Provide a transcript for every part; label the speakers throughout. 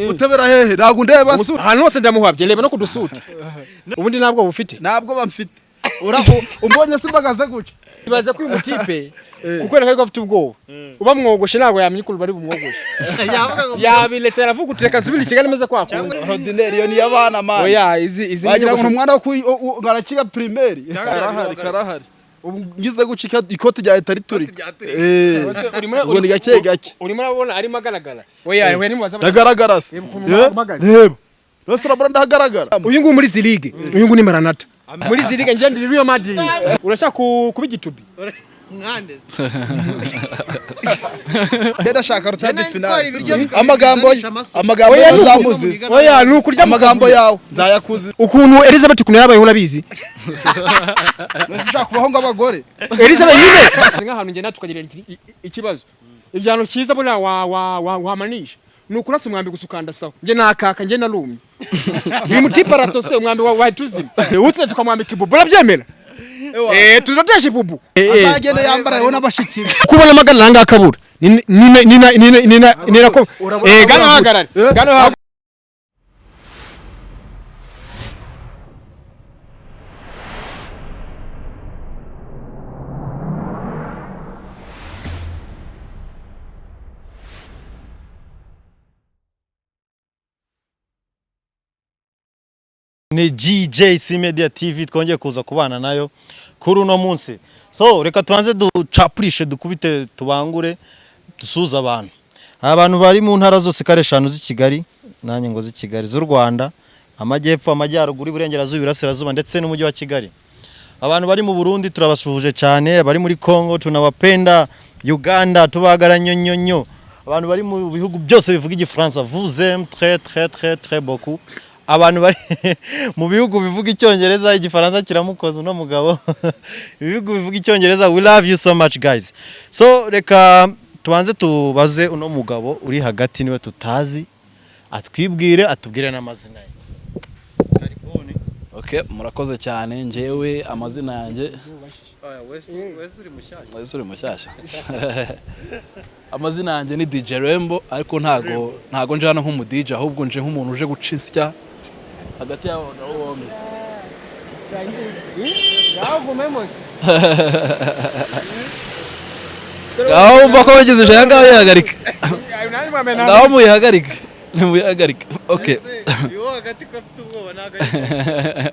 Speaker 1: utebera hehe nago ndeba
Speaker 2: ahantu hose ndamuhabye reba no kudusuta ubundi ntabwo bufite
Speaker 1: ntabwo bamfite umbonye simbagaze guca
Speaker 2: ibaze ko uyu mutipe kuko reka ko afite ubwoba uba mwogoshe ntabwo yamenye bari bumwogoshe yabiletse aravuga uteka nsubira Kigali meze kwa kundi
Speaker 1: ordinaire yo ni yabana man
Speaker 2: oya izi
Speaker 1: bagira ngo umwana wo ngarakiga primaire karahari ngize gucika ikoti rya leta rituri urimo ni gake
Speaker 2: urimo urabona ari magaragara oya we ni mubaza
Speaker 1: ndagaragara se yebo rose urabona ndagaragara
Speaker 2: uyu nguyu muri ziligue uyu nguyu ni Maranata muri ziligue nje ndi Real Madrid urashaka kuba igitubi
Speaker 3: mwandeze
Speaker 1: ndashaka Rutambi finale amagambo nzamuziza
Speaker 2: oya nukurya
Speaker 1: amagambo yawe nzayakuzi
Speaker 2: ukuntu Elizabeth kuno yabaye urabizi
Speaker 1: nashaka kubaho ngabagore
Speaker 2: Elizabeth nyine nk'ahantu nge natukagira ikibazo ibyano cyiza bona wamanisha nukurasa umwambi gusukanda sawa nge nakaka nge narumye ni mutipa ratose umwambi wa tuzima utse tukamwambika ibubu urabyemera tuzoteje ibubu
Speaker 1: azagenda yambara rero nabashikira
Speaker 2: kubona amagana nanga akabura nina ko gano hagarare gano
Speaker 4: ni GJC Media TV twongeye kuza kubana nayo kuri uno munsi. So reka tuanze ducapurishe dukubite tubangure dusuza abantu bari mu ntara zose kareshanu z'i Kigali nanye ngo z'i Kigali z'u Rwanda amajyepfo amajyaruguru iburengerazuba irasirazuba ndetse n'umujyi wa Kigali. Abantu bari mu Burundi turabasuhuje cyane, bari muri Kongo tunabapenda, Uganda tubagara nyonyonyo. Abantu bari mu bihugu byose bivuga igifaransa vous aime très beaucoup. Abantu bari mu bihugu bivuga icyongereza igifaransa kiramukoza uno mugabo ibihugu bivuga icyongereza we love you so much guys. So reka tubanze tubaze uno mugabo uri hagati niwe tutazi atwibwire atubwire n'amazina ye. Karibone.
Speaker 5: Okay, murakoze cyane njewe amazina yanjye wese uri mushyashya amazina yanjye ni DJ Rembo ariko ntago nje hano nk'umu DJ ahubwo nje nk'umuntu uje gucisya hagati y'abo bombi. Gaho mbako bagize je ngaho yihagarika. Gaho muyihagarika. Muyihagarika. Okay.
Speaker 3: Yo hagati ko afite ubwoba nagarika.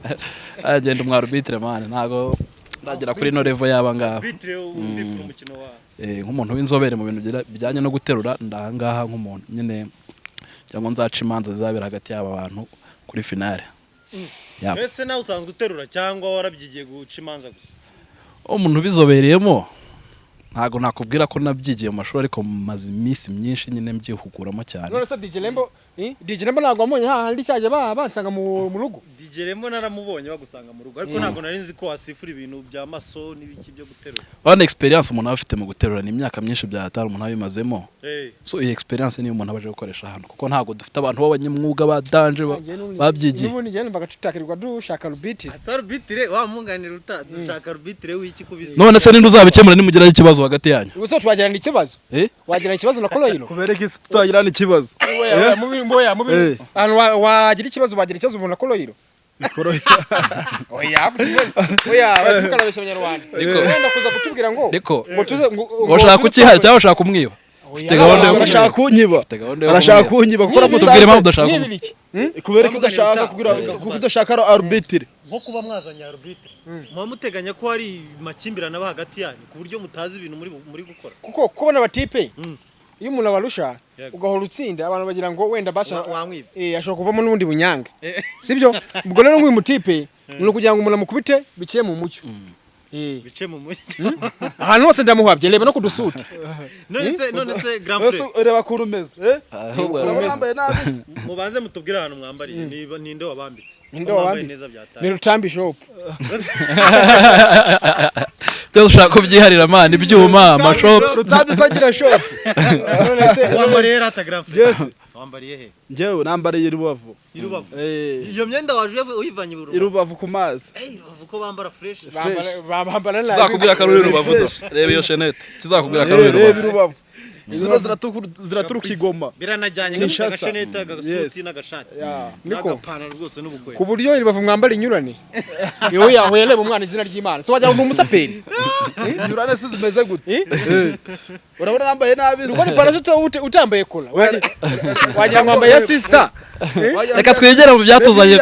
Speaker 5: Agenda umwarbitre man ntago ndagera kuri no level yaba ngaho.
Speaker 3: Arbitre uzifura umukino wa.
Speaker 5: Nk'umuntu w'inzobere mu bintu bijyanye no guterura ndahangaha nk'umuntu nyine cyangwa nzaca imanza zabira hagati y'aba bantu kuri finale.
Speaker 3: Mbese nawe usanzwe uterura cyangwa warabyigiye guca imanza gusa?
Speaker 5: Umuntu bizobereyemo ntago nakubwira ko nabyigiye mu mashuri ariko maze iminsi myinshi nyine mbyihuguramo cyane.
Speaker 2: None se DJ Rembo ntago amonye hahandi cyaje bansanga mu rugo.
Speaker 3: DJ Rembo naramubonye bagusanga mu rugo ariko ntago nari nzi ko wasifura ibintu bya maso n'ibiki byo guterura.
Speaker 5: One experience umuntu afite mu guterura ni imyaka myinshi byatara umuntu abimazemo. So iyi experience niyo umuntu abaje gukoresha hano kuko ntago dufite abantu b'abanyamwuga badanje babyigiye.
Speaker 2: Nubundi njye bagacutakirirwa dushaka arbitre.
Speaker 3: Asa arbitre wa munganira dushaka arbitre w'iki kubisa.
Speaker 5: None se ninde uzabikemura nimugera ikibazo hagati yanyu?
Speaker 2: Ubwo twagirana ikibazo. Wagirana ikibazo na Koloyino.
Speaker 1: kubereka isi tutagirana ikibazo.
Speaker 2: Ahantu wagira ikibazo bagira ikibazo umuntu na Koloyino. Oya basimukarabesha abanyarwanda. Wenda kuza kutubwira ngo
Speaker 5: ushaka kukihari cyangwa ushaka kumwiba? Ufite gahunda yo
Speaker 1: urashaka kunyiba. Arashaka kunyiba gukora
Speaker 5: mutubwire impamvu udashaka.
Speaker 1: Kubereka udashaka kugira udashaka arbitre.
Speaker 3: Nko kuba mwazanya arbitre. Muteganya ko hari makimbirana aba hagati yanyu ku buryo mutazi ibintu muri gukora.
Speaker 2: Kuko kubona abatipe iyo umuntu abarusha ugahora utsinda abantu bagira ngo wenda basha ashobora kuvamo n'ubundi bunyanga. Sibyo? Ubwo rero nk'uyu mutipe ni kugira ngo umuntu amukubite biciye mu mucyo.
Speaker 3: Bice mu mucyo.
Speaker 2: Ahantu hose ndamuhabye reba no kudusuta.
Speaker 3: None se grand frère.
Speaker 1: Reba ko rumeze.
Speaker 3: Mwambaye nabi. Mubanze mutubwire ahantu mwambariye ninde wabambitse.
Speaker 2: Ninde wabambitse. Ni Rutambi shop.
Speaker 5: Cyo ushaka kubyiharira man ibyuma amashops.
Speaker 1: Rutambi sagira shop.
Speaker 3: None se wambariye rata grand frère. Wambariye he?
Speaker 1: Njewe nambariye Rubavu.
Speaker 3: Iyo myenda waje uyivanye
Speaker 1: Rubavu ku mazi.
Speaker 3: Rubavu ko bambara fresh.
Speaker 2: Bambara nabi.
Speaker 5: Kizakubwira ko ari Rubavu do. Reba iyo Chanette. Kizakubwira ko ari
Speaker 1: Rubavu. zino ziraturuka igoma
Speaker 3: biranajyanye n'agashanete agasuti n'agashati n'agapantaro rwose n'ubukwe
Speaker 2: ku buryo Rubavu mwambara inyurane yo yahuye reba umwana izina ry'Imana so wajya umusaperi
Speaker 1: inyurane se zimeze gute urabona nambaye nabi
Speaker 2: uko ni parasute utambaye kola wagira ngo ambaye sister
Speaker 5: reka twegere mu byatuzanye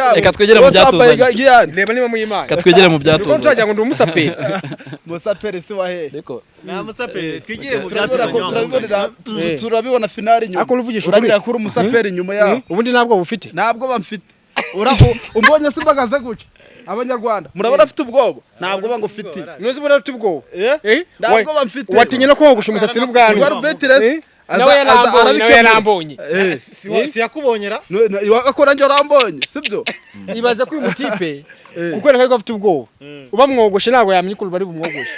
Speaker 2: reba niba muyimana
Speaker 5: reka twegere mu byatuzanye
Speaker 2: wagira ngo ndi umusaperi
Speaker 1: musaperi si wahe
Speaker 3: na musaperi twigire mu byatuzanye
Speaker 1: turabibona finali nyuma
Speaker 2: ako uvugisha
Speaker 1: urabira kuri umusaperi nyuma yaho
Speaker 2: ubundi ntabwo bufite
Speaker 1: ntabwo bamfite umbonye simbagaze gutya abanyarwanda murabona afite ubwoba ntabwo bango ufite
Speaker 2: nuzi bura afite ubwoba
Speaker 1: ntabwo bamfite
Speaker 2: watinye no kogusha umusatsi n'ubwanwa
Speaker 1: Rubetiresi
Speaker 2: nawe yarambonye
Speaker 3: si yakubonyera
Speaker 1: akora njye arambonye sibyo
Speaker 2: ibaze ko uyu mutipe kuko reka afite ubwoba uba mwogoshe ntabwo yamenye ko bari bumwogoshe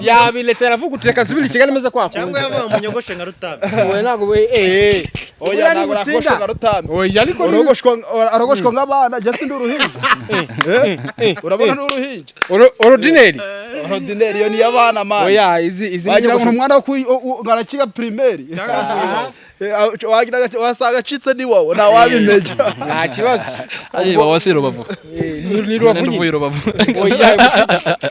Speaker 2: yabiretse aravuga utireka nsubira Kigali meze kwako
Speaker 3: cyangwa yavuga mu nyogoshe nka Rutambi
Speaker 2: we ntabwo
Speaker 1: oya ntabwo arakoshwa nka Rutambi
Speaker 2: oya ariko
Speaker 1: aragoshwa nk'abana just ndi uruhinja urabona n'uruhinja
Speaker 2: ordinary
Speaker 1: yo ni abana man
Speaker 2: oya izi
Speaker 1: wagira ngo umwana wo ngarakiga primaire wagira wasanga acitse ni wowe nta wabimeje
Speaker 2: nta kibazo
Speaker 5: wawasi Rubavu
Speaker 2: ni Rubavu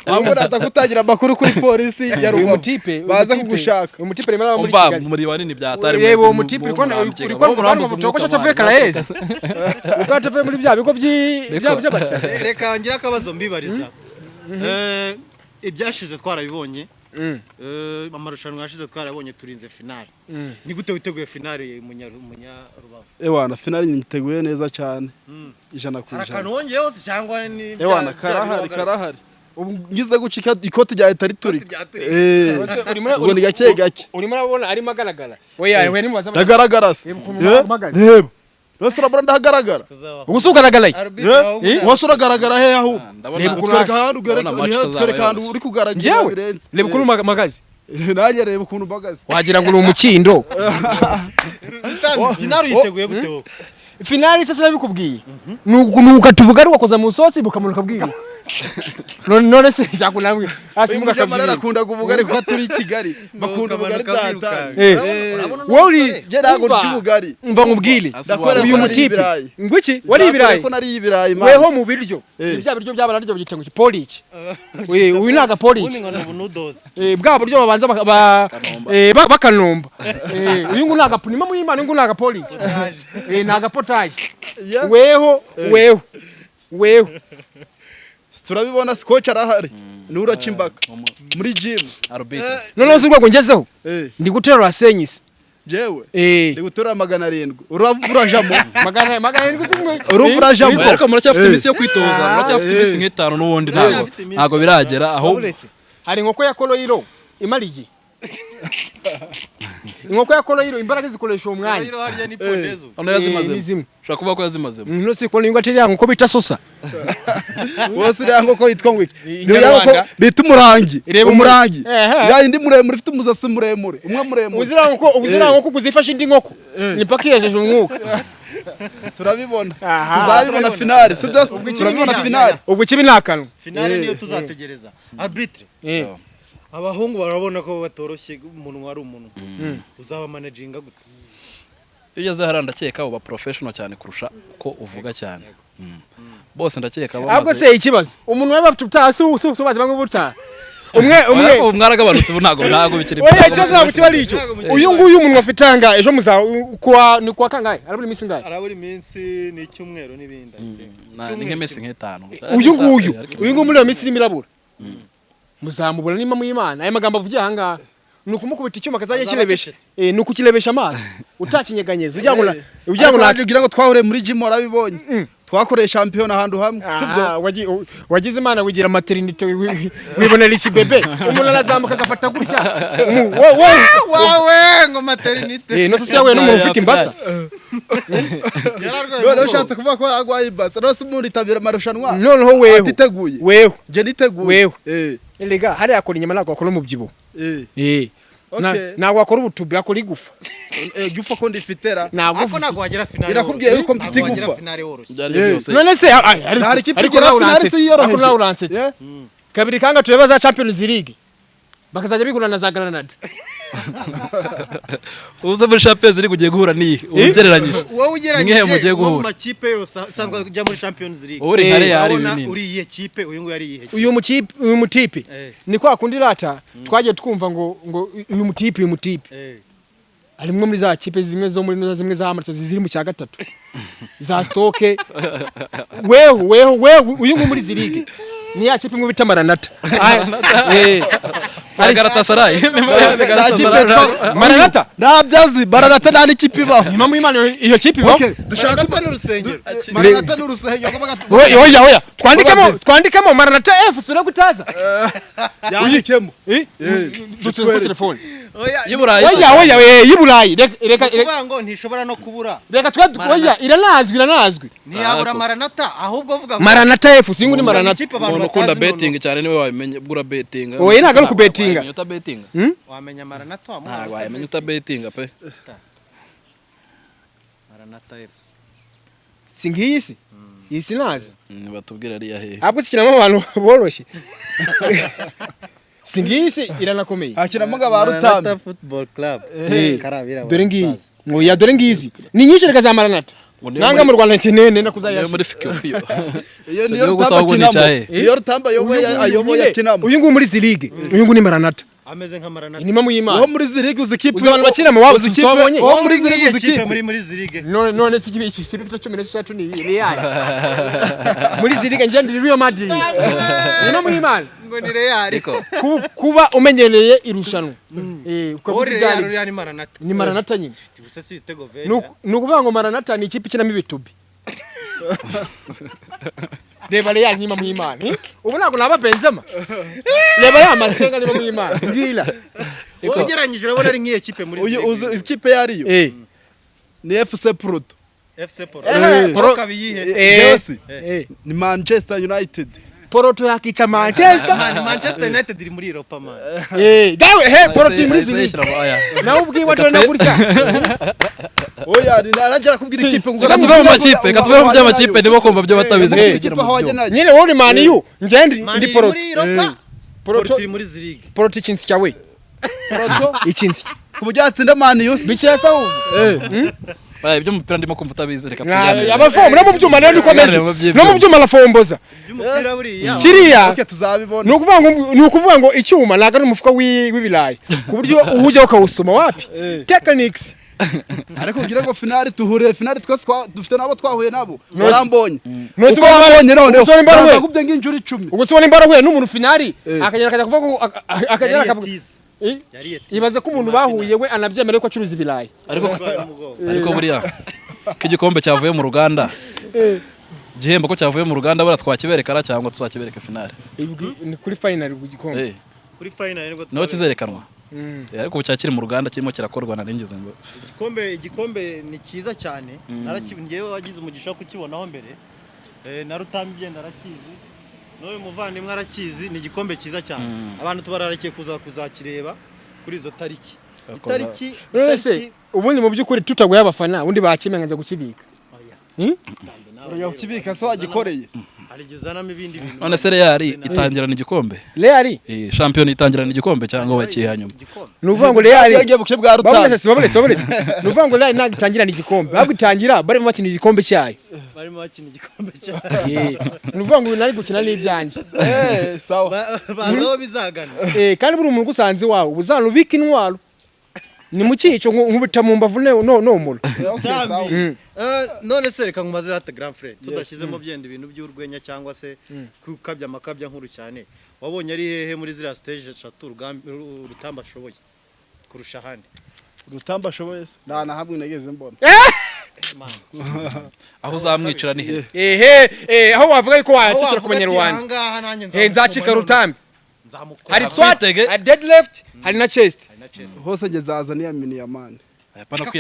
Speaker 1: ahubwo naza kutangira amakuru kuri polisi ya Rubavu baza kugushaka
Speaker 2: umutipe rimara muri Kigali
Speaker 5: muri wanini byatari
Speaker 2: yebo umutipe uriko murambo mutokosha tavuye Karaez uko tavuye muri bya bigo by'abasasi
Speaker 3: reka ngira akabazo mbibariza ibyashize twarabibonye amarushanwa yashize twarabonye turinze finale ni gute witeguye finale Mumunyarubavu
Speaker 1: ewana finale nyiteguye neza cyane ijana ku ijana
Speaker 3: akantu wongeyeho cyangwa ni
Speaker 1: ewana karahari ubu ngize gucika ikoti rya leta riturika ubwo ni gake
Speaker 2: urimo urabona arimo agaragara oya we nimubaza
Speaker 1: ndagaragara se yebo Rose urabona ndahagaragara
Speaker 2: ubuso ugaragaraye
Speaker 1: wose uragaragara he aho twereka ahantu twereka ahantu uri kugaragara birenze
Speaker 2: reba ukuntu magazi
Speaker 1: nanjye reba ukuntu mpagaze
Speaker 2: wagira ngo uri umukindo
Speaker 3: finale yiteguye gute wowe
Speaker 2: finale sasa nabikubwiye nuko tuvuga ari wakoza mu sosi bukamunuka bwiwe none se cyakunamwe
Speaker 1: hasi mugakamara akunda kuvuga ariko turi Kigali bakunda ubugari bwatanye
Speaker 2: wowe
Speaker 1: je nago ry'ubugari
Speaker 2: mva nkubwire uyu mutipe ngwiki wari ibirayi
Speaker 1: ko nari ibirayi
Speaker 2: weho mu biryo ibya biryo by'abana ryo byita ngo porridge uyu naga porridge bwa buryo babanza bakanomba uyu ngo naga punima mu Imana ngo naga porridge naga potage weho
Speaker 1: turabibona coach arahari nura cimbaka muri gym
Speaker 2: none uzirwa ngo ngezeho ndi guterura senyisi
Speaker 1: jewe ndi guterura 700 urajamo
Speaker 2: 700 simwe
Speaker 1: urajamo
Speaker 5: ariko muracyafite imisi yo kwitoza muracyafite imisi nk'itanu n'ubundi ntago biragera aho
Speaker 2: hari inkoko ya koloyiro imarigi inkoko ya koloyiro imbaraga zikoresha umwanya
Speaker 5: ono yazimazemo ushaka kuvuga ko yazimazemo
Speaker 2: no si ko ningo atari yanko bita sosa
Speaker 1: wose yango ko yitwa ngwiki ni yango bita umurangi ya indi muremure ufite umuzasi muremure umwe muremure
Speaker 2: uzira nko kuzifasha indi nkoko ni paki yejeje umwuka
Speaker 1: turabibona tuzabibona finale sibyo turabibona finale
Speaker 2: ubwo kibi nakano
Speaker 3: finale niyo tuzategereza arbitre abahungu barabona ko batoroshye umuntu wari umuntu uzaba managinga gute
Speaker 5: iyo zahara ndakeka uba professional cyane kurusha ko uvuga cyane bose ndakeka
Speaker 2: bamaze ahubwo se ikibazo umuntu waba afite utasi ubaze bamwe buta umwe
Speaker 5: mwaragabanutse ubu ntago bikiri
Speaker 2: oya ikibazo ntabwo kiba ari icyo uyu nguyu umuntu afitanga ejo muza ni kwa kangahe araburi iminsi ngahe
Speaker 3: araburi iminsi ni icyumweru n'ibindi
Speaker 5: ni nk'imisi nk'itanu
Speaker 2: uyu nguyu muri iyo minsi n'imirabura muzamubura nima mu Imana aya magambo avugiye ahangaha nukumukubita icyuma kazajya kirebesha nukukirebesha amazi utakinyeganyeza ujyango
Speaker 1: nagira ngo twahure muri gym warabibonye twakoresha champion ahantu hamwe
Speaker 2: sibyo wagize Imana wigira maternity wibonera iki bebe umuntu arazamuka agafata gutya
Speaker 3: wawe ngo maternity
Speaker 2: no se yawe n'umuntu ufite imbasa
Speaker 1: none ushatse kuvuga ko agwaye imbasa no se umuntu itabira amarushanwa
Speaker 2: noneho weho
Speaker 1: je niteguye
Speaker 2: Elega hari akora inyama nako akora mu byibo ntabwo akora ubutubi akora igufa
Speaker 1: igufa ko ndifitera
Speaker 3: ntabwo wagera finale
Speaker 1: irakubwiye yuko mfite igufa
Speaker 2: none se hari kipe igera finale ariko nawe uransetse kabiri kanga tureba za Champions League bakazajya bigurana za Granada
Speaker 5: uza muri Champions League ugiye guhura ni ugereranyije
Speaker 3: wowe ugereranyije
Speaker 5: mugiye
Speaker 3: mu
Speaker 5: guhura
Speaker 3: makipe yose asanzwe kujya muri Champions League
Speaker 5: uri hare yari
Speaker 3: urabona
Speaker 5: binini
Speaker 3: uri iyihe kipe uyu nguyu ari iyihe kipe
Speaker 2: uyu mutipe ni kwa kundi rata twagiye twumva ngo uyu mutipe arimwe muri za kipe zimwe zo muri zimwe za amatso ziri mu cya gatatu za stoke wewe uyu ngo muri zirige ni ya kipe imwe bita Maranata
Speaker 5: Sagarata Saray
Speaker 2: Maranata
Speaker 1: nabyazi Maranata nta n'ikipe ibaho
Speaker 2: nyuma mu Imana iyo kipe ibaho
Speaker 3: dushaka ko n'urusengero
Speaker 1: Maranata n'urusengero
Speaker 2: oya twandikamo Maranata F sura gutaza
Speaker 1: yandikemo
Speaker 2: dutwe telefone
Speaker 5: y'Iburayi
Speaker 2: oya y'Iburayi reka
Speaker 3: kuvuga ngo ntishobora no kubura
Speaker 2: reka oya iranazwi
Speaker 3: ntiyabura Maranata ahubwo vuga
Speaker 2: Maranata F singu ni Maranata
Speaker 5: umuntu ukunda betting cyane niwe wamenye bura betting
Speaker 2: oya ntago ku bettinga
Speaker 5: uta betting
Speaker 3: wamenya Maranata
Speaker 5: wamenye uta betting pe
Speaker 3: Maranata FC
Speaker 2: singiyisi yisi naza
Speaker 5: batubwira ari yahe
Speaker 2: ahubwo sikiramo abantu boroshye singiyisi iranakomeye
Speaker 1: hakinamo ba Rutambi
Speaker 3: Football Club karabira
Speaker 2: dore ngizi ni nyinshi reka za Maranata nanga mu Rwanda kinene nakuzaya
Speaker 5: muri Fikio
Speaker 1: iyo niyo Rutambi ayoboye yakinamo
Speaker 2: uyu nguyu muri ziligue uyu nguyu ni Maranata
Speaker 3: ameze nka Maranata
Speaker 2: inima mu Imana
Speaker 1: wo muri ziligue uzikipe
Speaker 2: uzabana bakira mu wabo zikibonye
Speaker 1: wo muri ziligue uzikipe
Speaker 3: muri ziligue
Speaker 2: none si kibi kipe 13 ni Real muri ziligue njye Real Madrid inima mu Imana
Speaker 3: ngo ni Real ariko
Speaker 2: kuba umenyereye irushanwa
Speaker 3: ukavuga Real ni Maranata
Speaker 2: ni Maranata nyine
Speaker 3: ubuse si ibitego veri
Speaker 2: nukuvuga ngo Maranata ni ikipe kinamo ibitubi Reba Real nyima mu Imana ubu ntabwo naba Benzema reba ya macenga niba mu Imana ngila
Speaker 3: ugereranyije urabona ari nk'iye kipe muri
Speaker 1: uyu ikipe yariyo ni FC Porto
Speaker 2: Porto
Speaker 3: kabiyihe
Speaker 1: ni Manchester United
Speaker 2: Porto yakica
Speaker 3: Manchester United iri muri Europa man
Speaker 2: dawe Porto muri ziligue nawe ubwiwe dore na kurya
Speaker 1: oya naragira kubwira ikipe ngo
Speaker 5: katuve mu makipe katuve mu by'amakipe nibo kumva byo batabizi
Speaker 2: nyine wowe Man U ngendi ndi Porto
Speaker 3: Porto iri muri ziligue
Speaker 2: Porto ikinsi cyawe
Speaker 1: Porto
Speaker 2: ikinsi
Speaker 1: kubujya atsinda Man U
Speaker 2: bikirasa ubu
Speaker 5: ibyo mupira ndimo kumva utabizi reka tujyane
Speaker 2: abafomu no mu byuma rero nikomeze no mu byuma lafomboza
Speaker 3: by'umupira buriya
Speaker 2: kiriya
Speaker 1: tuzabibona
Speaker 2: ni ukuvuga ngo icyuma naga ari umufuka w'ibirayi ku buryo uhujya ukawusoma wapi techniques
Speaker 1: ariko ngira ngo finali tuhure finali twese dufite nabo twahuye nabo barambonye
Speaker 2: nose
Speaker 1: barambonye none
Speaker 2: bakubye
Speaker 1: ng'injuri 10
Speaker 2: ubwo se nimbara huye n'umuntu finali akagera kuvuga akagera akavuga ibaze ko umuntu bahuye we anabyemera ko acuruza ibirayi
Speaker 5: ariko buriya k'igikombe cyavuye mu ruganda gihembo ko cyavuye mu ruganda baratwakiberekara cyangwa tuzakibereka finale
Speaker 2: ni kuri final igikombe
Speaker 3: kuri final nibwo
Speaker 5: no kizerekanwa ariko ubu cyakiri mu ruganda kirimo kirakorwa na ningeze ngo
Speaker 3: igikombe ni cyiza cyane ngewe wagize umugisha kukibonaho mbere na Rutambi byenda arakizi n'uyu muvandimwe arakizi ni igikombe cyiza cyane abantu tubararakiye kuzakireba kuri izo tariki
Speaker 2: wese ubundi mu by'ukuri tutaguye abafana undi bakimenga gukibika
Speaker 1: oya ukibika so agikoreye
Speaker 3: aligezanamo ibindi bintu
Speaker 5: none se Real itangirana igikombe
Speaker 2: Real
Speaker 5: champion itangirana igikombe cyangwa bakiha nyuma
Speaker 2: nuvuga ngo Real
Speaker 1: yagiye buke bwa Rutambi
Speaker 2: babonetse nuvuga ngo Real nagitangirana igikombe bagitangira bari mu bakina igikombe cyayo nuvuga ngo nari gukina n'ibyanjye
Speaker 1: sawa
Speaker 3: bazaho bizagana
Speaker 2: kandi buri umuntu gusanze wawe uzanubika intwaro ni mu cyico nkubita mu mbavu no umuntu
Speaker 3: none se reka nkumaze rata grand frère tudashyizemo byenda ibintu by'urwenya cyangwa se kukabya amakabya nkuru cyane wabonye ari hehe muri zira stage 3 Rutamba ashoboye kurusha handi
Speaker 1: Rutamba ashoboye na hamwe nageze mbona
Speaker 5: aho uzamwicira ni
Speaker 2: aho wavuga ko wacikira kumenya Rwanda nzacika Rutambi hari swat a dead left hari na chest
Speaker 1: hose nge zaza ni amini ya man
Speaker 5: hapana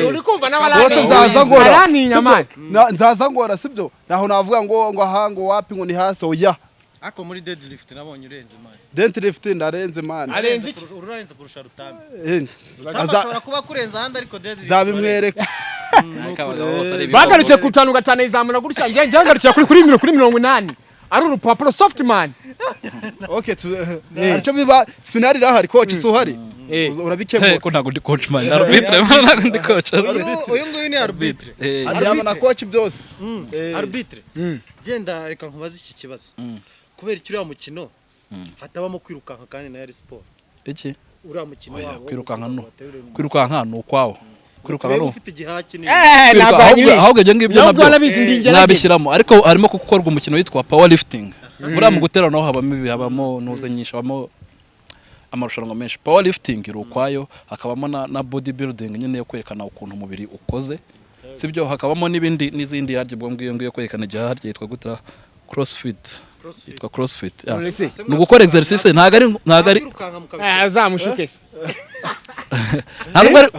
Speaker 2: uri kumva n'abalani
Speaker 1: hose nzaza ngora
Speaker 2: arani nyamani
Speaker 1: nzaza ngora sibyo naho navuga ngo ahango wapi ngo ni hasi oya
Speaker 3: ako muri deadlift nabonye urenze man
Speaker 1: deadlift ndarenze man
Speaker 2: arenze
Speaker 3: urenze kurusha Rutambi
Speaker 1: azashobora
Speaker 3: kuba kurenza ahandi ariko deadlift
Speaker 1: zabimwereka
Speaker 2: bagarukiye ku 5 gatanu izamura gutya nge ngarukiye kuri 80 ari urupapuro soft man
Speaker 1: okay aricyo biba finali rahari coach suhari urabikemura
Speaker 5: ko ntago ndi coach man arbitre ntago ndi coach
Speaker 3: uyu nguyu ni arbitre
Speaker 1: yaba na coach byose
Speaker 3: arbitre genda reka nkubaze iki kibazo kubera iki uriya mukino hatabamo kwirukanka kandi na yari sport
Speaker 5: iki
Speaker 3: uriya mukino wabo
Speaker 5: kwirukanka no ukwawo kwirukanka no
Speaker 3: ufite igihaki ni
Speaker 5: ahubwo je ngibyo nabyo nabishyiramo ariko harimo gukorwa umukino witwa powerlifting buriya mu guterana naho habamo nuze nyinshi habamo amarushanwa menshi powerlifting irukwayo hakabamo na bodybuilding nyine yo kwerekana ukuntu umubiri ukoze sibyo hakabamo n'izindi yaryo bwo kwerekana igihe haryo yitwa gutara crossfit yitwa crossfit ni gukora exercise ntago ari
Speaker 2: azamushukese
Speaker 5: ntabwo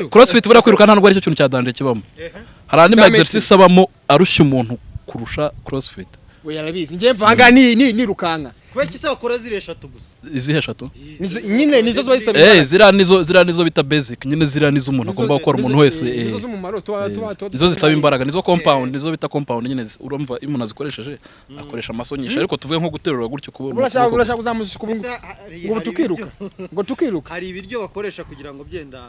Speaker 5: crossfit bura kwiruka ntabwo ari cyo kintu cyadanje kibamo hari andi exercise abamo arusha umuntu kurusha crossfit
Speaker 2: we yarabizi ngiye mvanga ni rukanka
Speaker 3: kwese se bakora zire 3 gusa
Speaker 5: izihe 3
Speaker 2: nyine nizo zbayisabira
Speaker 5: zira nizo bita basic nyine zira nizo umuntu agomba gukora umuntu wese
Speaker 2: nizo zumumaro
Speaker 5: nizo zisaba imbaraga nizo compound nizo bita compound nyine urumva iyo umuntu azikoresheje akoresha amasonyisha ariko tuvuye nko guterura gutyo kubona
Speaker 2: urashaka kuzamuza ngo tukiruka
Speaker 3: hari ibiryo bakoresha kugira ngo byenda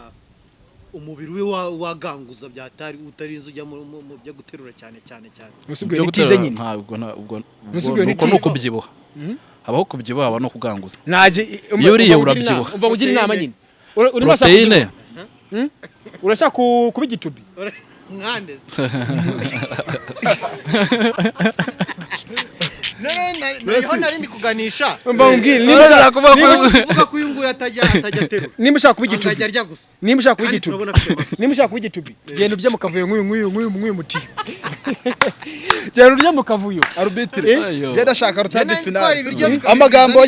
Speaker 3: umubiri we waganguza byatari utarinze ujya mu byo guterura cyane
Speaker 2: usubwiye nitize nyine
Speaker 5: ntabwo nuko kubyibuha habaho kubyibuha haba no kuganguza
Speaker 2: naje
Speaker 5: iyo uriye urabyibuha
Speaker 2: umva ugira inama nyine
Speaker 5: proteine
Speaker 2: urashaka kuba igitubi
Speaker 3: mwandeze naho narindi kuganisha
Speaker 2: umva umbwire
Speaker 3: nimba ushaka kuvuga ko uyu nguyu atajya terura
Speaker 2: nimba ushaka kuba igitubi
Speaker 3: ajya arya gusa
Speaker 2: nimba ushaka kuba igitubi nimba ushaka kuba igitubi genda urya mu kavuyo nk'uyu muti genda urya mu kavuyo
Speaker 1: arbitre genda ashaka Rutambi finale
Speaker 3: amagambo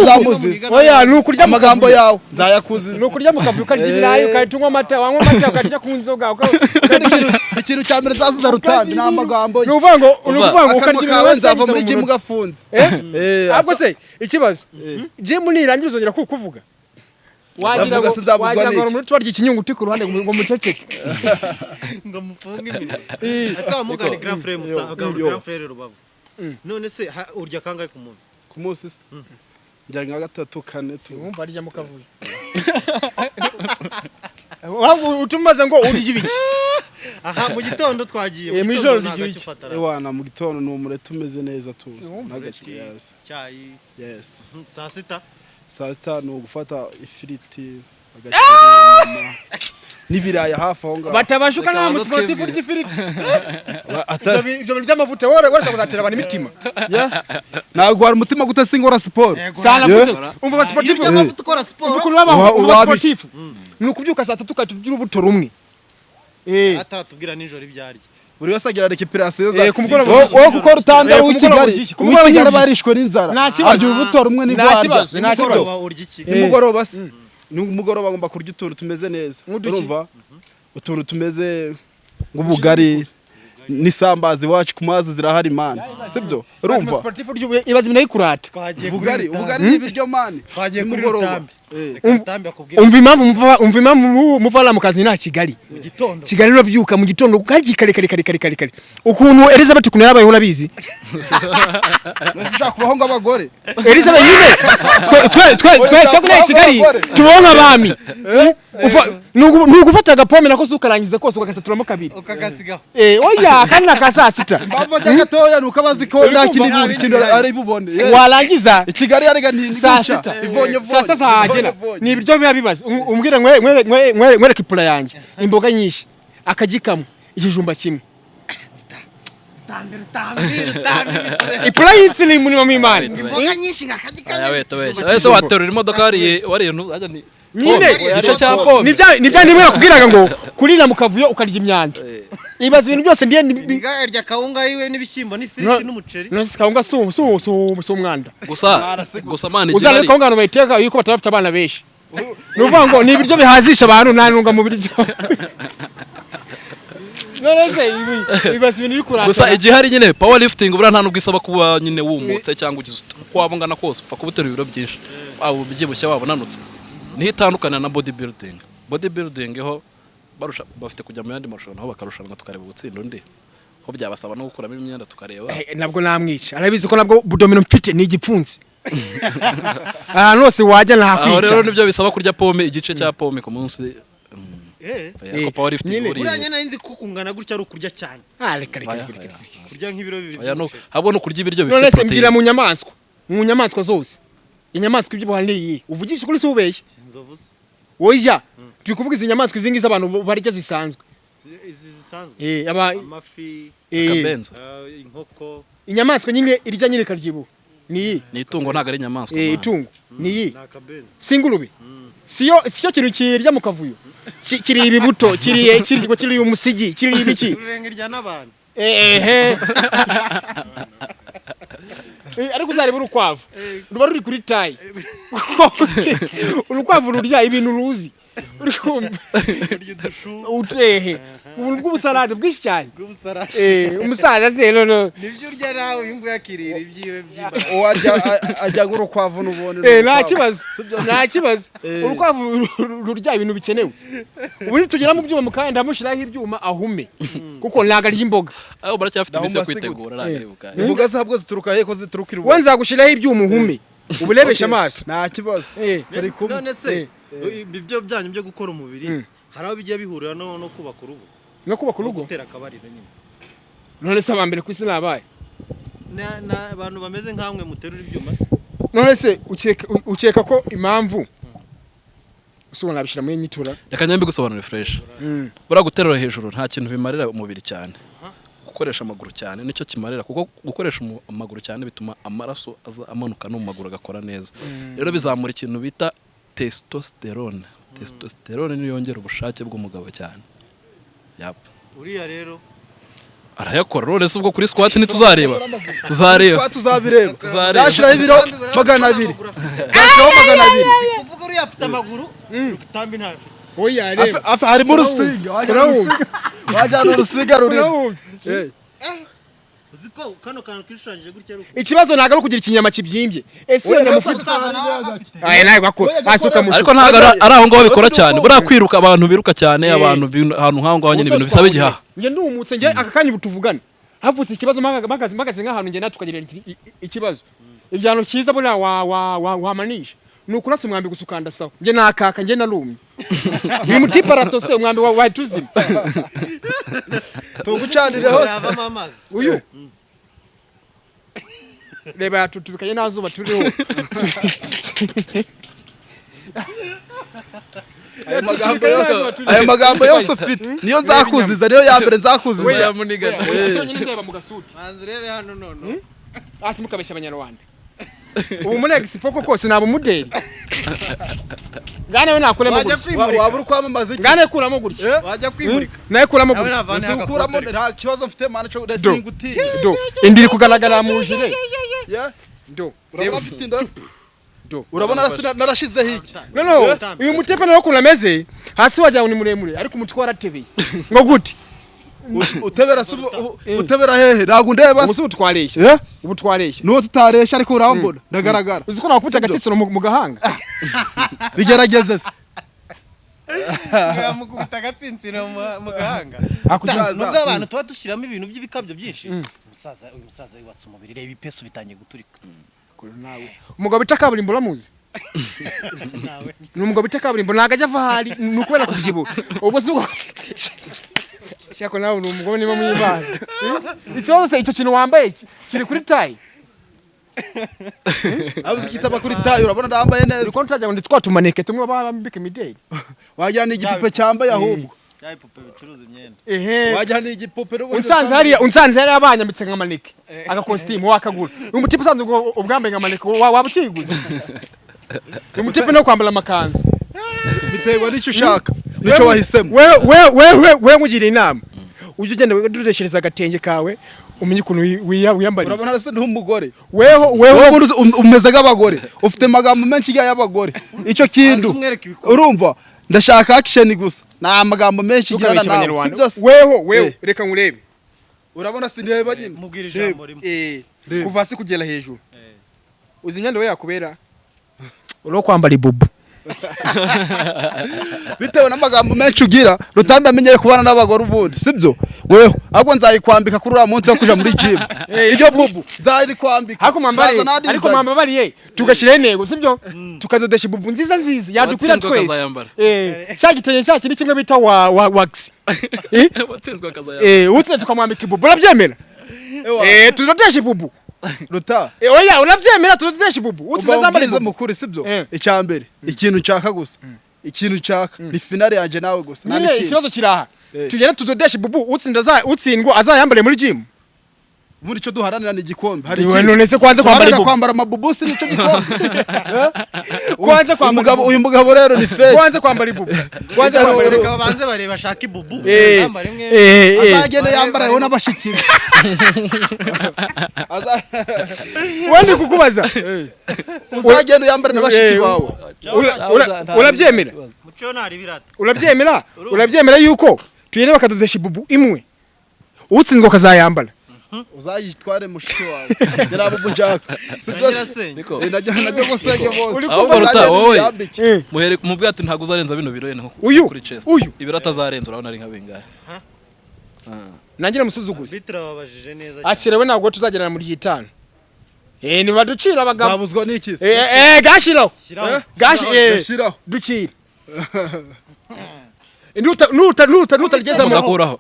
Speaker 1: nzamuziza
Speaker 2: oya nukurya
Speaker 1: amagambo yawe nzayakuziza
Speaker 2: nukurya mu kavuyo kandi ibirayi ukatunywa amata wanywa amata ukarya ku nzoga
Speaker 1: ikintu cya mbere zazuza Rutambi na amagambo
Speaker 2: nuvuga ngo ukarya ibirayi
Speaker 1: nzava muri gym gafunze
Speaker 2: ahubwo se ikibazo gym nirangira uzongera kuvuga wagira ngo muri twarya ikinyunguti ku ruhande ngo muceceke
Speaker 3: ngo mufunge imbere azamugana grand frère grand frère Rubavu none se urya kangahe ku munsi
Speaker 1: se njya nka 3 4
Speaker 2: wumva arya mu kavuyo wangu utumaze ngo urya ibiki
Speaker 3: aha mu gitondo twagiye
Speaker 2: mu ijoro ry'iki
Speaker 1: wana mu gitondo no umurete umeze neza tu
Speaker 3: nagaciyaza cyayi
Speaker 1: yes
Speaker 3: saa sita
Speaker 1: no gufata ifiriti agaciro n'ibiraya hafi aho ngaho
Speaker 2: batabashuka na mu sportif ry'ifiriti ibyo bintu by'amavuta wore kuzatera abantu imitima
Speaker 1: ntabwo hari umutima gute singora sport
Speaker 2: sana kuze umva ba sportif
Speaker 3: y'amavuta ukora sport
Speaker 2: ukuru baba sportif ni ukubyuka saa 3 ukatugira ubuto rumwe
Speaker 3: atatubwira nijoro ibyarya
Speaker 1: buri wese agira recuperation za
Speaker 2: wowe gukora utanda
Speaker 1: w'Ikigali kumugora barishwe n'inzara arya ubuto rumwe n'ibwarya nimugoroba se nimugoroba ngomba kurya utuntu tumeze neza urumva utuntu tumeze ng'ubugari n'isambazi wacu ku mazi zirahari man sibyo urumva
Speaker 2: ibaze ibintu yikurata
Speaker 1: ubugari n'ibiryo man
Speaker 3: twagiye kuri Rutambi
Speaker 2: umva impamvu muvala mu kazi nta Kigali Kigali urabyuka mu gitondo ukarya kare ukuntu Elizabeth kunera abaye urabizi
Speaker 1: nashaka kubaho ng'abagore
Speaker 2: Elizabeth nyine twe kuri Kigali tubonka abami nugufata agapome nako sukarangiza kose ugasaturamo kabiri
Speaker 3: ukagasigaho
Speaker 2: oya kandi nakasa sita
Speaker 1: bava gatoya nukabazi ko nta kintu ari bubone
Speaker 2: warangiza
Speaker 1: Kigali yarega ntinica ivonye
Speaker 2: sasa ni ibiryo biba bibaze umbwire nkwereke ipura yanjye imboga nyinshi akagikamwe ikijumba kimwe ipura y'insiri muri mimani
Speaker 3: imboga nyinshi ngakagikamwe
Speaker 5: ese waterura imodoka wariye
Speaker 2: nyine
Speaker 5: igice cya pome
Speaker 2: nibya nimwe nakubwiraga ngo kurira mu kavuyo ukarya imyanda ibaza ibintu byose ndiye
Speaker 3: ngarya kawunga yiwe n'ibishyimbo n'ifiriti n'umuceri
Speaker 2: nose kawunga so umwanda
Speaker 5: gusa mani
Speaker 2: uzana kawunga no bayiteka yuko batarafite abana benshi nuvuga ngo ni ibiryo bihazisha abantu nta ntungamubiri zo none ibaza ibintu iri kurata
Speaker 5: gusa igihe hari nyine powerlifting bura nta nubwo isaba kuba nyine wumutse cyangwa ugize uko wabungana kose upfa kubutera ibiro byinshi waba ubyibushye waba unanutse niho itandukana na bodybuilding ho bafite kujya mu yandi marushanwa aho bakarushanwa tukareba ubutsinda undi ho byabasaba no gukuramo imyenda tukareba
Speaker 2: nabwo namwica arabizi ko nabwo budomino mfite ni igipfunsi ahantu hose wajya
Speaker 5: aho rero
Speaker 2: ntakwica
Speaker 5: nibyo bisaba kurya pome igice cya pome ku munsi ko power lifting buri
Speaker 3: buranya nzi ko kungana gutya ari ukurya cyane
Speaker 2: reka
Speaker 3: kurya nk'ibiro bibiri
Speaker 5: aya no habo no kurya ibiryo
Speaker 2: none
Speaker 5: bifite
Speaker 2: se mbwira
Speaker 5: protein
Speaker 2: mu nyamaswa zose inyamaswa ibyo buhandi iyi uvugisha kuri se ubeshye
Speaker 3: inzovu
Speaker 2: oya turi kuvuga izi nyamaswa izi ngizi abantu barya zisanzwe
Speaker 3: izi zisanzwe amafi
Speaker 5: akabenza
Speaker 3: inkoko
Speaker 2: inyamaswa nyine irya nyine karyibu ni
Speaker 5: itungo ntago ari inyamaswa
Speaker 2: itungo ni
Speaker 3: nakabenza
Speaker 2: singurube siyo kintu kirya mu kavuyo kiri ibibuto kiri umusigi kiri ibiki
Speaker 3: urengirya n'abantu
Speaker 2: ariko uzareba urukwavu ruba ruri kuri tayi urukwavu rurya ibintu ruzi utehe ubuntu bw'ubusalade bwinshi cyane umusaza se rero
Speaker 3: nibyo urya nawe uyu nguyu akirira ibyiwe by'imba
Speaker 1: ajya urukwavu n'ubone
Speaker 2: nta kibazo urukwavu rurya ibintu bikenewe ubundi tugera mu byuma mukanya ndamushyiraho ibyuma ahume kuko ntago arya imboga
Speaker 5: aho baracyafite iminsi yo kwitegura nagaribuka
Speaker 1: imboga zabwo zituruka he ko ziturukira
Speaker 2: we nzagushyiraho ibyuma uhume uburebesha amaso
Speaker 1: nta kibazo
Speaker 3: none se ibyo byanyu byo gukora umubiri hari aho bijya bihurira no kubaka urugo gutera akabariro nyine
Speaker 2: none se abambere ku isi nabaye
Speaker 3: abantu bameze nk'amwe muterura ibyuma se
Speaker 2: none se ukeka ko impamvu usubona nabishira muri nyitura
Speaker 5: reka nyambi gusobanura fresh bura guterura hejuru nta kintu bimarira umubiri cyane gukoresha amaguru cyane nicyo kimarira kuko gukoresha amaguru cyane bituma amaraso aza amanuka no mu maguru agakora neza rero bizamura ikintu bita testosterone niyo yongera ubushake bw'umugabo cyane
Speaker 3: uriya rero
Speaker 5: arayakora none se ubwo kuri squat ntituzareba tuzabireba
Speaker 1: zashiraho ibiro 200 zashiraho 200
Speaker 3: kuvuga uriya afite amaguru Rutambi ntayo
Speaker 2: oya reba
Speaker 1: afa harimo urusiga wajyana urusiga rurimo
Speaker 3: uziko kano kantu kishanje gutya ruko
Speaker 2: ikibazo ntago ari kugira ikinyama kibyimbye ese nyamufite nawe bakora asuka mu
Speaker 5: ariko ntago ari aho ngaho bikora cyane bura kwiruka abantu biruka cyane abantu ahantu nkaho nyine ibintu bisaba igihaha
Speaker 2: nge ndumutse nge akakanye butuvugana havutse ikibazo magaze nk'ahantu nge natukagira ikibazo ibyano cyiza bura wamanisha nukurasa umwambi gusukanda sawa nge nakaka nge narumye ni mutiparato se umwambi wa tuzima
Speaker 1: tugucanire hose
Speaker 2: uyu reba yatutubikanye nazuba turiho
Speaker 1: ayo magambo yose ufite niyo nzakuziza niyo yambere nzakuziza
Speaker 2: oya munigana cyonyine ndeba mu gasuti
Speaker 3: manzi rebe hano none
Speaker 2: asi mukabeshya abanyarwanda ubu muri expo kose nabo mudeli ngane we nakuremo
Speaker 1: waba uri kwamamaza iki
Speaker 2: ngane kuramo gutya
Speaker 3: wajya kwimurika
Speaker 2: naye kuramo gutya
Speaker 1: ukuramo nta kibazo mfite mana cyo ndasinguti
Speaker 2: do indiri kugaragara mu jire do
Speaker 1: urabona mfite indosi urabona narashize hiki
Speaker 2: no uyu mutepe nawo kunameze hasi wajya ni muremure ariko umutwe waratebeye ngo gute
Speaker 1: utebera hehe ntago ndeba
Speaker 2: ubu utwareshya ubu twareshya
Speaker 1: nuwo tutaresha ariko urambona ndagaragara
Speaker 2: uzi ko nakubita agatsitsiro mu gahanga
Speaker 1: bigerageze se
Speaker 3: yamukubita agatsinsino mu gahanga nubwo abantu tuba dushyiramo ibintu by'ibikabyo byinshi uyu musaza yubatse umubiri reba ipeso bitangiye guturika
Speaker 2: umugabo bita kaburimbo uramuzi ni umugabo bita kaburimbo ntago ajya ava ahari ni ukubera kubyibuha ubwo si ubwo shako nawe ni umugabo niba mwibana ikibazo se icyo kintu wambaye kiri kuri tayi
Speaker 1: abuze kitaba kuri tayi urabona ndambaye neza
Speaker 2: uko ntajya ngo twatumaneke tumwe babambike mideli
Speaker 1: wajyana igipupe cyambaye ahubwo
Speaker 3: yayi pupe bicuruza imyenda
Speaker 1: wajyana igipupe
Speaker 2: unsanze hariya banyambitse nka maneke agakositimu wakagura umutipe usanzwe ubwambaye nka maneke waba ukiguze umutipe no kwambara amakanzu
Speaker 1: bitewe n'icyo ushaka nicyo wahisemo
Speaker 2: we mugira inama ujye ugenda udureshereza agatenge kawe umenye ukuntu wiyambariye
Speaker 1: urabona hasi n'umugore
Speaker 2: weho
Speaker 1: umeze nk'abagore ufite amagambo menshi y'abagore icyo kintu urumva ndashaka action gusa nta magambo menshi girana nawe byose
Speaker 2: weho reka nkurebe
Speaker 1: urabona sineba nyine
Speaker 3: mubwira ijambo rimwe
Speaker 2: kuva hasi kugera hejuru uzi imyenda we yakubera uro kwambara ibubu
Speaker 1: bitewe n'amagambo menshi ugira Rutambi amenyere kubana n'abagore ubundi sibyo wewe ahubwo nzayikwambika kuri uriya munsi wo kuja muri gym iryo bubu nzayikwambika
Speaker 2: ariko mamba bariye tugashiraho intego sibyo tukazodesha bubu nziza yadukwira twese cyagitenye cya kindi kimwe bita wax utse tukamwambika bubu urabyemera tuzodesha bubu
Speaker 1: ruta
Speaker 2: oya urabyemera tuzodesha bubu utse zambariza
Speaker 1: mukuri sibyo icyambere ikintu nshaka gusa ikintu nshaka ni finale yanje nawe gusa
Speaker 2: nani ikibazo kiraha tugenda tuzodesha bubu utsindwa azayambare muri gym
Speaker 1: muri cyo duharanira ni igikombe
Speaker 2: hari none se kwanze
Speaker 1: kwambara amabubu si nico gikombe
Speaker 2: kwanze kwambara
Speaker 1: uyu mugabo rero ni fake
Speaker 2: kwanze kwambara ibubu kwanze kwambara
Speaker 3: reka banze bareba shaka ibubu yambare mwe
Speaker 1: azagenda yambara rero n'abashikira
Speaker 2: wandi kukubaza
Speaker 1: uzagenda yambara n'abashiki bawe
Speaker 2: urabyemera
Speaker 3: muco nari birata
Speaker 2: urabyemera yuko tuyene bakadodesha ibubu imwe utsinzwe kazayambara
Speaker 1: uzayitware mushiki wawe yarabubu jaka sibyo najya gusenge bose
Speaker 5: ahubwo ruta wowe muhere mu bwato ntago uzarenza bino biro yene kuri chest ibiro atazarenza urabona ari nka bingahe
Speaker 2: nangira musuzuguze
Speaker 3: bitrababajije neza
Speaker 2: akirewe ntabwo tuzagerana muri gitano nibaducira abagabo
Speaker 1: zabuzwa n'iki
Speaker 2: gashiraho
Speaker 1: gashiraho
Speaker 2: ducira nutarigezamo
Speaker 5: ndakuraho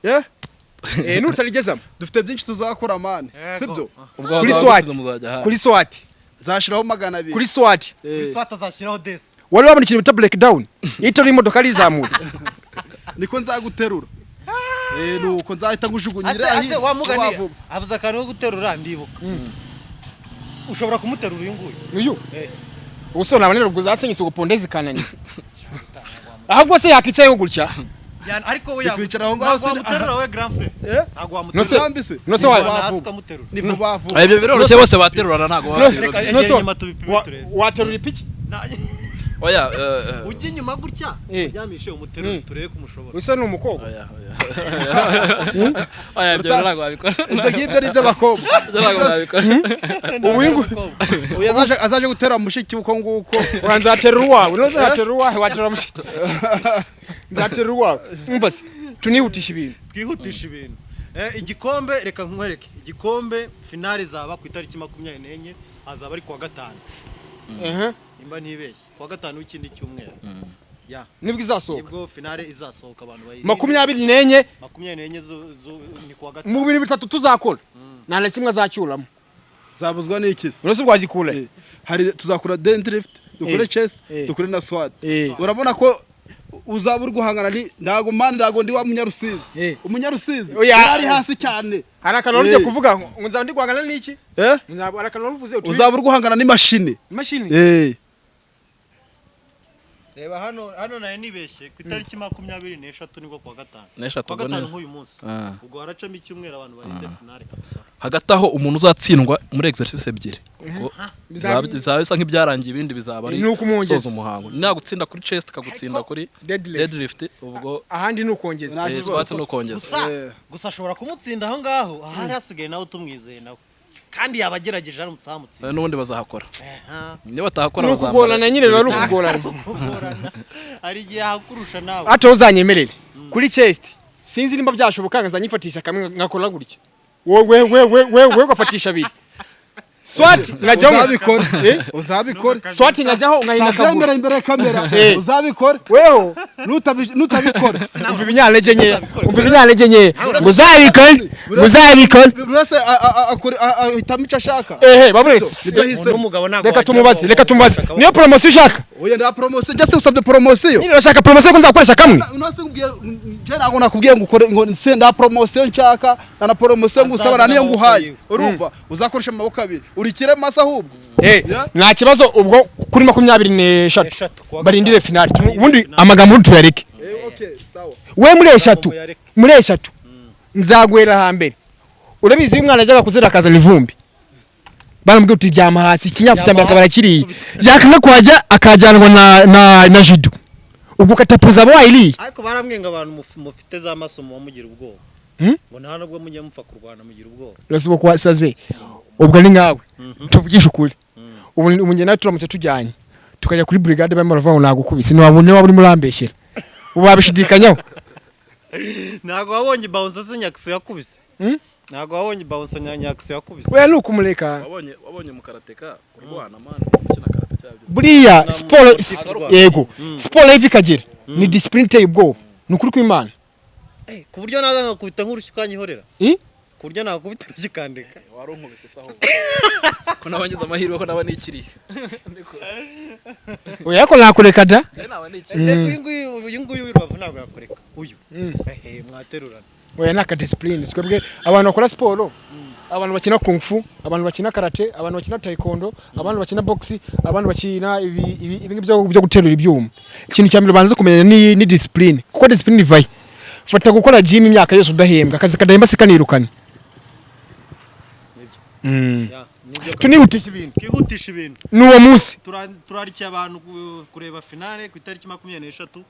Speaker 2: nutarigezamo
Speaker 1: dufite byinshi tuzakora mane sibyo
Speaker 2: kuri swati
Speaker 1: nzashiraho 200
Speaker 2: kuri swati
Speaker 3: azashiraho desi
Speaker 2: wari wabona ikintu bita break down itari imodoka rizamura
Speaker 1: niko nzaguterura nuko nzahita ngujugunyira
Speaker 3: ase wamugani avuza akantu ko guterura ndibuka ushobora kumuterura uyu
Speaker 2: usona abanero guzasenyise gupondeza kanani ahubwo se yakicaye gutya
Speaker 3: ariko we
Speaker 1: yakwicara aho ngaho
Speaker 3: wamuterura we grand frère ntago wamuterura
Speaker 2: no se
Speaker 3: wamuterura
Speaker 1: ni vuba
Speaker 5: ibyo biroroshye bose baterurana ntago
Speaker 2: waterura ipiki
Speaker 5: oya
Speaker 3: ujye inyuma gutya uryamishe umuterura turebe kumushobora
Speaker 2: usa n'umukobwa
Speaker 5: oya ibyo ntago wabikora
Speaker 1: ibyo ngibyo ni by'abakobwa
Speaker 2: uwingu
Speaker 1: azaje gutera mushiki uko nguko
Speaker 2: uranzaterura uwawe no zaterura uwawe waterura mushiki nzaterura uwawe mbase tunihutisha ibintu
Speaker 3: twihutisha ibintu igikombe reka nkwereke igikombe finale zaba ku itariki 24 azaba ari kuwa gatanu imba ntibeshye kuwa gatanu w'ikindi cyumweru
Speaker 2: nibwo izasohoka
Speaker 3: nibwo finale izasohoka abantu bayi
Speaker 2: 24
Speaker 3: ni kuwa gatanu
Speaker 2: mu bintu bitatu tuzakora nta na kimwe azacyuramo
Speaker 1: zabuzwa n'ikisi
Speaker 2: uretse rwagikura
Speaker 1: hari tuzakora deadlift dukore chest dukore na squat urabona ko uzaba uri guhangana ndago ndi wa Munyarusizi ari hasi cyane
Speaker 2: hari akantu uje kuvuga ngo nzaba ndi guhangana n'iki nzaba ari akantu uvuze
Speaker 1: uzaba uri guhangana n'imashini
Speaker 3: reba hano naye nibeshye ku itariki 23 nibwo kuwa gatanu nk'uyu munsi ubwo haracamo icyumweru abantu barinde finale kabisa
Speaker 5: hagati aho umuntu uzatsindwa muri exercice ebyiri bizaba bisa nk'ibyarangiye ibindi bizaba ari soza umuhango nagutsinda kuri chest kagutsinda kuri deadlift ubwo
Speaker 2: ahandi nukongeza
Speaker 5: squat nukongeza
Speaker 3: gusa ashobora kumutsinda aho ngaho ahari hasigaye nawe tumwizeye nawe kandi yabagerageje hano mutsamutsinda
Speaker 5: n'ubundi bazahakora niba batahakora
Speaker 2: bazamura nyine biba rukugorana
Speaker 3: ari igihe hakurusha nawe
Speaker 2: ate uzanyemerere kuri chest sinzi nimba byashoboka nkazanyifatisha kamwe ngakora gutya wewe ugafatisha abiri swati ngajyaho
Speaker 1: uzabikora
Speaker 2: swati ngajyaho ngahina
Speaker 1: kabura imbere kamera uzabikora
Speaker 2: wewe
Speaker 1: nutabikora
Speaker 2: umva ibinyantege nke uzabikora
Speaker 1: bose ahitamo ashaka
Speaker 2: baburetse
Speaker 3: n'umugabo ntago
Speaker 2: reka tumubaze niyo promotion ushaka
Speaker 1: oya nda promotion just usabye promotion
Speaker 2: niyo urashaka promotion ko nzakoresha kamwe
Speaker 1: unasubwiye je ntago nakubwiye ngo ukore ngo nda promotion nshaka na promotion ngusaba niyo nguhaye urumva uzakoresha amaboko abiri urikire masa ahubwo
Speaker 2: nta kibazo ubwo kuri 23 barindire finale ubundi amagambo tuyareke we muri eshatu nzagwera hambere urabizi uyu mwana ajyaga kuzera akazana ivumbi baramubwira uti ryama hasi ikinyafu cyambere akabara kiriye yakanga kwajya akajyanwa na jido ubwo katapuza abawayiriye
Speaker 3: ariko barambwenga abantu mufite za masomo mugira ubwoba ngo nta nubwo mujye mupfa kurwana mugira ubwoba
Speaker 2: rasibo kwasaze ubwo ni nkawe tuvugisha ukuri ubu nge nawe turamutse tujyanye tukajya kuri brigade barimo baravuga ngo nagukubise ntiwabone waba uri murambeshyera ubu babishidikanyaho
Speaker 3: ntago wabonye bounce se nyakisi yakubise ntago wabonye bounce nyakisi yakubise
Speaker 2: we nuko umureka
Speaker 5: wabonye mu karateka kurwana man umukina karate cyabyo
Speaker 2: buriya sport yego sport live ikagera ni discipline iteye ubwoba ni ukuri kw'Imana
Speaker 3: ku buryo naza nkakubita nk'urushyi ukanyihorera ku buryo nakubita urushyi ukandeka
Speaker 5: warunkubise saho ko nabangiza amahirwe ko naba nikiriye
Speaker 2: oya ko nakureka da
Speaker 3: uyu nguyu w'Urubavu ntabwo yakureka uyu mwaterurana
Speaker 2: oya naka discipline twebwe abantu bakora siporo abantu bakina kung fu abantu bakina karate abantu bakina taekwondo abantu bakina boxing abantu bakina ibi byo guterura ibyuma ikintu cyambere banze kumenya ni discipline kuko discipline ivaye fata gukora gym imyaka yose udahembwa akazi kadahemba sikanirukana tunihutisha ibintu n'uwo munsi
Speaker 3: turarikiye abantu kureba finale ku itariki 23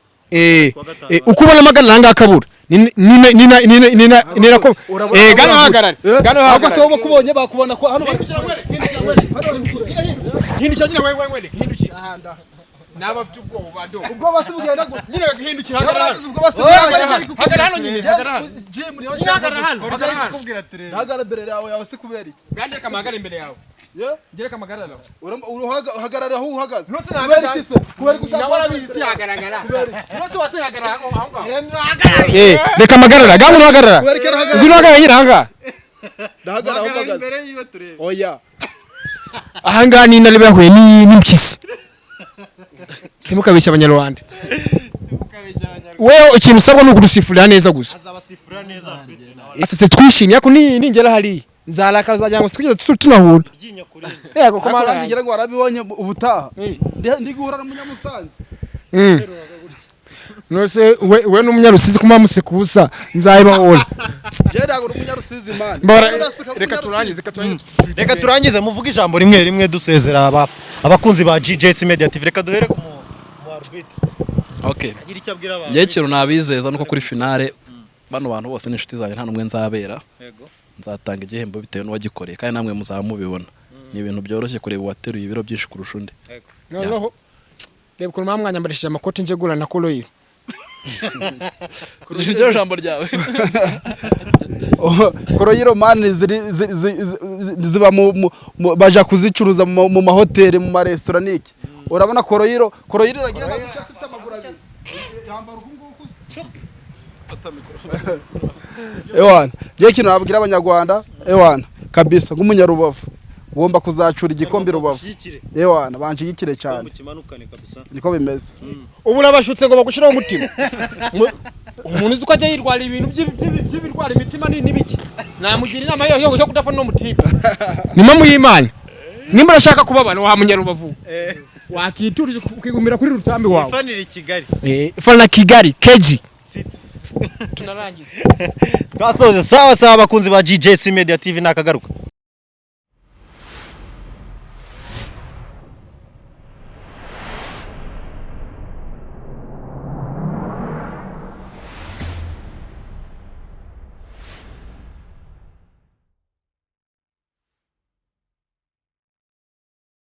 Speaker 2: uko ubona amagana nanga akabura nina ko gano hagarare
Speaker 1: ahubwo se wowe kubonye bakubona ko hano
Speaker 2: hindukira wewe hindukira naba byo ubwo bado
Speaker 1: ubwo basi bugenda
Speaker 2: nyine gahindukira
Speaker 1: hagara
Speaker 2: hano nyine hagara
Speaker 1: gym niyo
Speaker 2: hagara
Speaker 3: kubwira turebe
Speaker 1: hagara imbere yawe se kubera iki
Speaker 2: gande kamagara imbere yawe ngere kamagara nawe
Speaker 1: uhagarara aho uhagaze
Speaker 2: no se nagaza kubera gushaka wala bisi hagaragara no se wase hagarara aho reka magarara gamu hagarara ngwino hagarara hiranga
Speaker 1: ndahagara aho uhagaze
Speaker 3: imbere yiwe turebe
Speaker 1: oya
Speaker 2: ahanga ni nalebe yahuye n'impyisi simukabeshya abanyarwanda wewe ikintu usabwa no kudusifurira neza gusa
Speaker 3: azabasifurira neza
Speaker 2: asase twishimye ako ningera hari nzaraka zajyango twigeze tunahura
Speaker 1: yego ko marangira ngo warabibonye ubutaha ndi guhura n'umunyamusanze
Speaker 2: nose we n'umunyarusizi kuma musekusa nzayibahora
Speaker 1: yenda ngo n'umunyarusizi man
Speaker 4: reka turangize muvuga ijambo rimwe dusezera abakunzi ba GJS Media TV reka duhere ku arbitre
Speaker 5: okay ngiye kintu nabizeza nuko kuri finale bano bantu bose n'inshuti zanjye nta numwe nzabera yego nzatanga igihembo bitewe n'uwagikoreye kandi namwe muzamubibona ni ibintu byoroshye kureba wateruye ibiro byinshi kurusha undi
Speaker 2: noneho reba ukuntu mwamwanyambarishije amakoti nje gura na koroyiro
Speaker 5: kurusha iryo jambo ryawe
Speaker 1: koroyiro man ziba baja kuzicuruza mu mahoteli mu maresitora niki urabona koroyiro iragira afite amaguru abiri yambara ukunguku ewana je kintu nabwira abanyarwanda ewana kabisa nk'umunyarubavu ngomba kuzacura igikombe Rubavu ewana banjigikire cyane niko bimeze
Speaker 2: ubu nabashutse ngo bagushiraho umutima umuntu uzi ko ajya yirwara ibintu by'ibirwara imitima n'ibiki namugira inama yo kudafana no mutipe nima muyimana nimba urashaka kubabana wa munyarubavu wakiturije ukigumira kuri Rutambi wawe
Speaker 3: fanira Kigali
Speaker 2: fana Kigali keji tunarangiza
Speaker 4: twasoze sawa abakunzi ba GJS Media TV nakagaruka